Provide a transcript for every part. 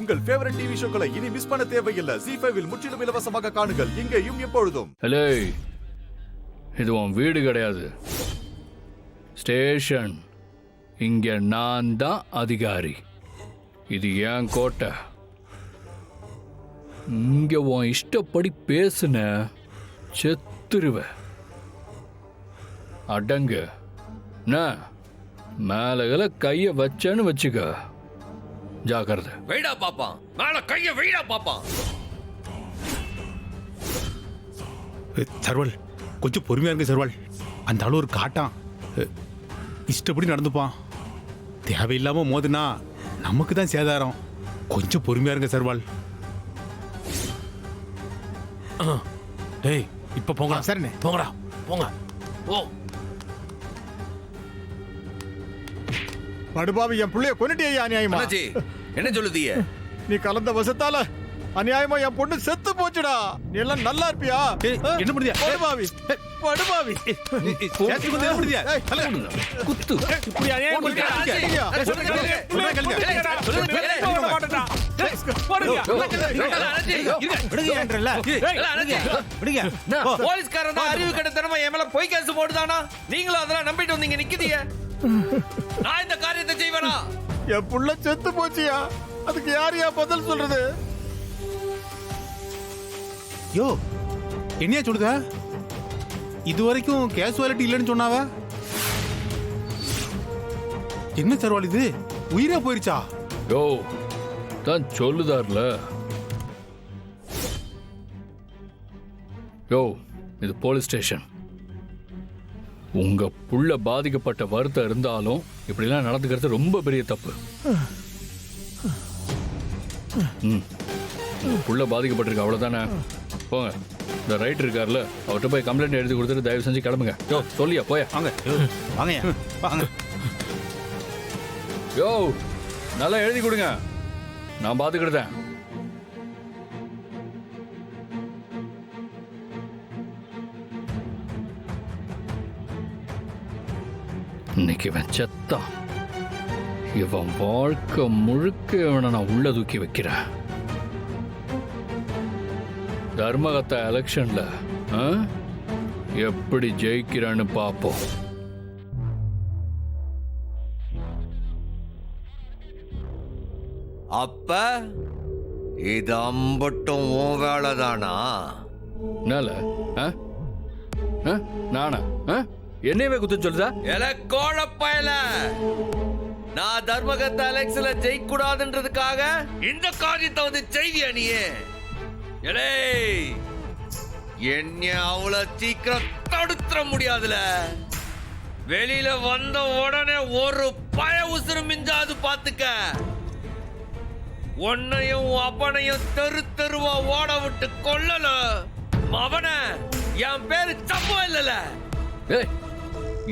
உங்கள் favourite TV ஷோக்களை இனி miss பண்ண தேவையில்லை. ZEE5 இல் முற்றிலும் இலவசமாக காணுங்கள். இங்கேயும் எப்பொழுதும். ஹலோ, இது உன் வீடு கிடையாது, ஸ்டேஷன். இங்க நான் தான் அதிகாரி. இது ஏன் கோட்டை. இங்க உன் இஷ்டப்படி பேசுன செத்துருவ. அடங்கு. மேலகல கைய வச்சேன்னு வச்சுக்க, ஜாக்கிரதை. வெயிடா பாப்பான், மேல கைய வெயிடா பாப்பான். சர்வல், கொஞ்சம் பொறுமையா இருங்க சர்வல். அந்த ஆளு ஒரு காட்டான், இஷ்டப்படி நடந்துப்பான். தேவையில்லாம மோதுனா நமக்கு தான் சேதாரம். கொஞ்சம் பொறுமையா இருங்க சர்வால். டேய், இப்ப போங்க. சரிண்ணே, போங்கடா, போங்க. ஓ படுபாவி, என் புள்ளைய கொன்னுட்டியா அநியாயமா? என்ன சொல்லுதீங்க? நீ கலந்த வசத்தால அநியாயமா என் பொண்ணு செத்து போச்சுடா. நீ எல்லாம் நல்லா இருப்பியா? என்ன பண்ணுதியா? படுபாவி, படுபாவி. குத்து. இப்படி அநியாயம் பண்ணியா? போலீஸ்காரன் அறிவு கட்டத்தனமா என் மேல பொய் கேஸ் போடுதானா? நீங்களும் அதெல்லாம் நம்பிட்டு வந்தீங்க நிக்குதீங்க. நான் இந்த காரியத்தை செய்வேனா? என் புள்ள செத்து போச்சியா, அதுக்கு யாரையா பதில் சொல்றது? யோ, என்னையா சொல்லுத? இது வரைக்கும் கேசுவாலிட்டி இல்லைன்னு சொன்னாவ. என்ன சர்வால் இது, உயிரே போயிருச்சா? யோ, தான் சொல்லுதார்ல. யோ, இது போலீஸ் ஸ்டேஷன். உங்க புள்ள பாதிக்கப்பட்ட வருத்தம் இருந்தாலும் இப்படிலாம் நடந்துக்கிறது ரொம்ப பெரிய தப்பு. உங்க புள்ள பாதிக்கப்பட்டிருக்கு, அவ்வளவுதானே? போங்க, இந்த ரைட் இருக்கார்ல, அவர்கிட்ட போய் கம்ப்ளைண்ட் எழுதி கொடுத்துட்டு தயவு செஞ்சு கிளம்புங்க. யோ, சொல்லியா போய. வாங்க வாங்க. யோ, நல்லா எழுதி கொடுங்க, நான் பாத்துக்கிட்டேன். இன்னைக்கு இவன் செத்தான். இவன் வாழ்க்கை முழுக்க இவனை நான் உள்ள தூக்கி வைக்கிறேன். தர்மகத்தா எலெக்ஷன்ல எப்படி ஜெயிக்கிறான்னு பாப்போம். அப்ப இது அம்பட்டும் உன் வேலைதானா? என்னல நானா என்னையவே குத்து சொல்லுதா? கோழப்பயல, நான் தர்மகத்த எலெக்ஷன்ல ஜெயிக்க கூடாதுன்றதுக்காக இந்த காரியத்தை வந்து செய்தியா நீ? என்ன அவ்வளவு சீக்கிரம் தடுத்துற முடியாதுல. வெளியில வந்த உடனே ஒரு பய உசுறு மிஞ்சாது பாத்துக்க. உன்னையும் அப்பனையும் தெரு தெருவா ஓட விட்டு கொல்லல அவன. என் பேரு சம்பவம் இல்லல.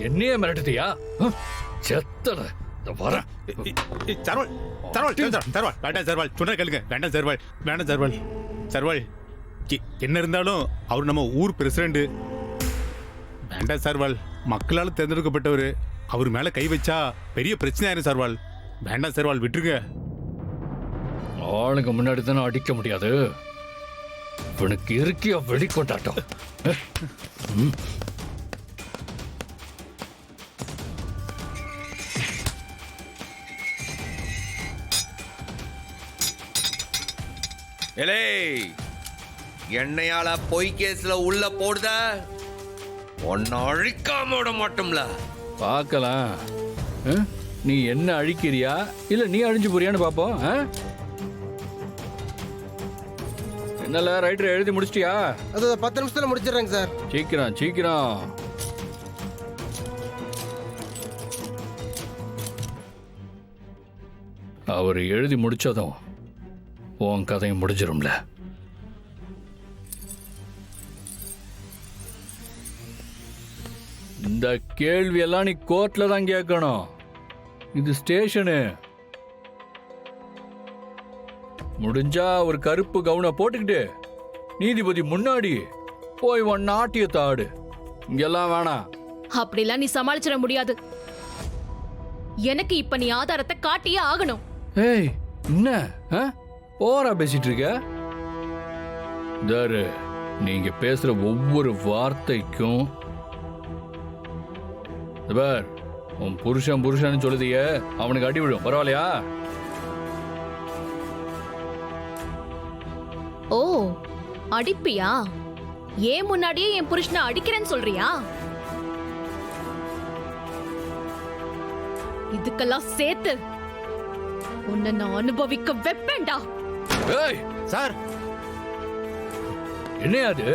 என்னையே மிரட்டுதியா? செத்தல வரேன். சர்வால், சர்வால், சர்வால், வேண்டாம் சர்வால், சொன்ன கேளுங்க. வேண்டாம் சர்வால், வேண்டாம் சர்வால். சர்வால், என்ன இருந்தாலும் அவர் நம்ம ஊர் பிரசிடண்ட். வேண்டாம் சர்வால், மக்களால் தேர்ந்தெடுக்கப்பட்டவர். அவர் மேல கை வச்சா பெரிய பிரச்சனை ஆயிரும் சர்வால். வேண்டாம் சர்வால், விட்டுருங்க. ஆளுங்க முன்னாடி தானே அடிக்க முடியாது. இவனுக்கு இருக்கியா வெளிக்கொண்டாட்டம். என்னையால பொய் கேஸ்ல உள்ள போடுத ஒன்ன அழிக்காம விட மாட்டோம்ல. பார்க்கலாம், நீ என்ன அழிக்கிறியா இல்ல நீ அழிஞ்சு போறியான்னு பாப்போம். என்னல ரைட்டர் எழுதி முடிச்சிட்டியா? அது 10 நிமிஷத்துல முடிச்சிடுறேங்க சார். சீக்கிரம் சீக்கிரம். அவர் எழுதி முடிச்சதும் உன் கதையும் முடிஞ்சிரும்ல. இந்த கேள்வி எல்லாம் நீ கோர்ட்ல தான் கேட்கணும். இது ஸ்டேஷனு. முடிஞ்சா ஒரு கருப்பு கவுனை போட்டுக்கிட்டு நீதிபதி முன்னாடி போய் உன் நாட்டியத்தை ஆடு. இங்கெல்லாம் வேணாம். அப்படிலாம் நீ சமாளிச்சிட முடியாது. எனக்கு இப்ப நீ ஆதாரத்தை காட்டியே ஆகணும். ஏய், என்ன ஓவரா பேசிட்டு இருக்க. தாரு, நீங்க பேசுற ஒவ்வொரு வார்த்தைக்கும் பார், உன் புருஷன் சொல்லுதிய அவனுக்கு அடி விழும். பரவாயில்லையா? ஓ, அடிப்பியா? ஏன் முன்னாடியே என் புருஷனை அடிக்கிறேன்னு சொல்றியா? இதுக்கெல்லாம் சேர்த்து உன்னை நான் அனுபவிக்க வைப்பேன்டா. ஏய், சார் என்னையா அது?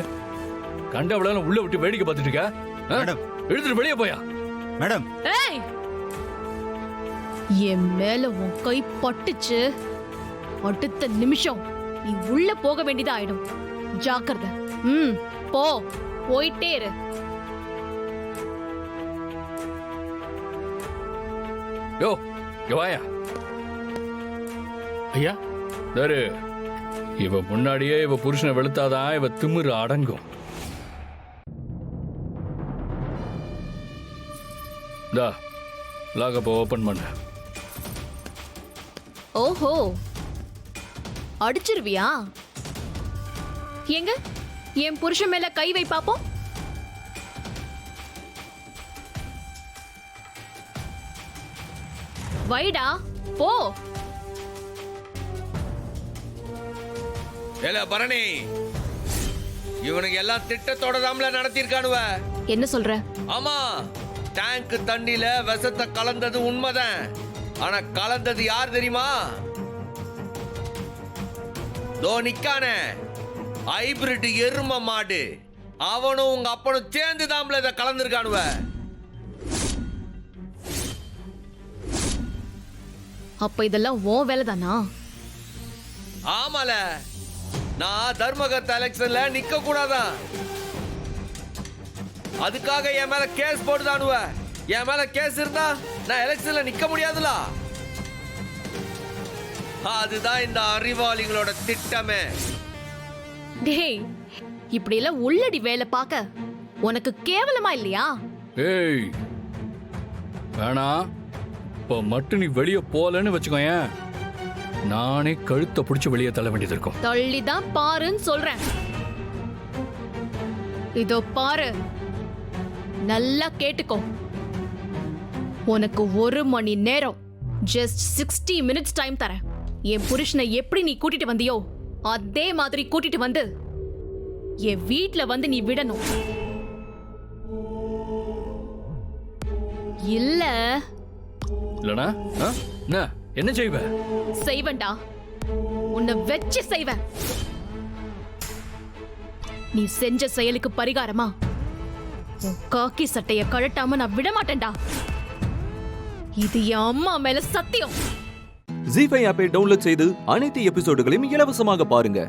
கண்டவளால உள்ள விட்டு வேடிக்கை பார்த்துட்டு இருக்க? மேடம். எடுத்துட்டு வெளியே போயா? மேடம். ஏய், என் மேல உன் கை பட்டுச்சு, அடுத்த நிமிஷம் நீ உள்ள போக வேண்டியதா ஆயிடும். ஜாக்கிரதை. போ, போயிட்டே இரு. யோ, இங்க வாயா. ஐயா. தாரு, இவ முன்னாடியே இவ புருஷனை வெளுத்தாதான் இவ திமிரு அடங்கும். தா, லாகப்ப ஓபன் பண்ண. ஓஹோ, அடிச்சிருவியா? எங்க என் புருஷன் மேல கை வை பாப்போம். வைடா, போ. ஏல பரணி, இவனுக்கு எல்லாம் திட்டத்தோட தாம்ல நடத்திருக்கானுவ. என்ன சொல்ற? ஆமா, டேங்க் தண்ணியில விஷத்தை கலந்தது உண்மைதான். ஆனா கலந்தது யார் தெரியுமா? தோ நிக்கானே, ஹைபிரிட் எரும மாடு. அவனும் உங்க அப்பனும் சேர்ந்து தாம்ல இதை கலந்துருக்கானுவ. அப்ப இதெல்லாம் உன் வேலைதானா? ஆமால, நான் தர்மகர்த்த எலெக்ஷன்ல நிக்க கூடாதான். அதுக்காக என் மேல கேஸ் போட்டுதானுவ. என் மேல கேஸ் இருந்தா நான் எலெக்ஷன்ல நிக்க முடியாதுல. அதுதான் இந்த அறிவாளிகளோட திட்டமே. டேய், இப்படி எல்லாம் உள்ளடி வேலை பார்க்க உனக்கு கேவலமா இல்லையா? ஏய், வேணா. இப்ப மட்டும் நீ வெளியே போலன்னு வச்சுக்கோயேன், நானே கழுத்தை பிடிச்சு வெளியே தள்ள வேண்டியது இருக்கும். தள்ளிதான் பாருன்னு சொல்றேன். இதோ பாரு, நல்லா கேட்டுக்கோ. உனக்கு 1 மணி நேரம், ஜஸ்ட் 60 minutes டைம் தரேன். என் புருஷனை எப்படி நீ கூட்டிட்டு வந்தியோ அதே மாதிரி கூட்டிட்டு வந்து என் வீட்ல வந்து நீ விடணும். இல்ல இல்லனா என்ன செய்வ? செய்வேன்டா, உன்னை வச்சு செய்வேன். நீ செஞ்ச செயலுக்கு பரிகாரமா உன் காக்கி சட்டைய கழட்டாம நான் விட மாட்டேன்டா. இது என் அம்மா மேல சத்தியம். ஜீ5 ஆப்பை டவுன்லோட் செய்து அனைத்து எபிசோடுகளையும் இலவசமாக பாருங்க.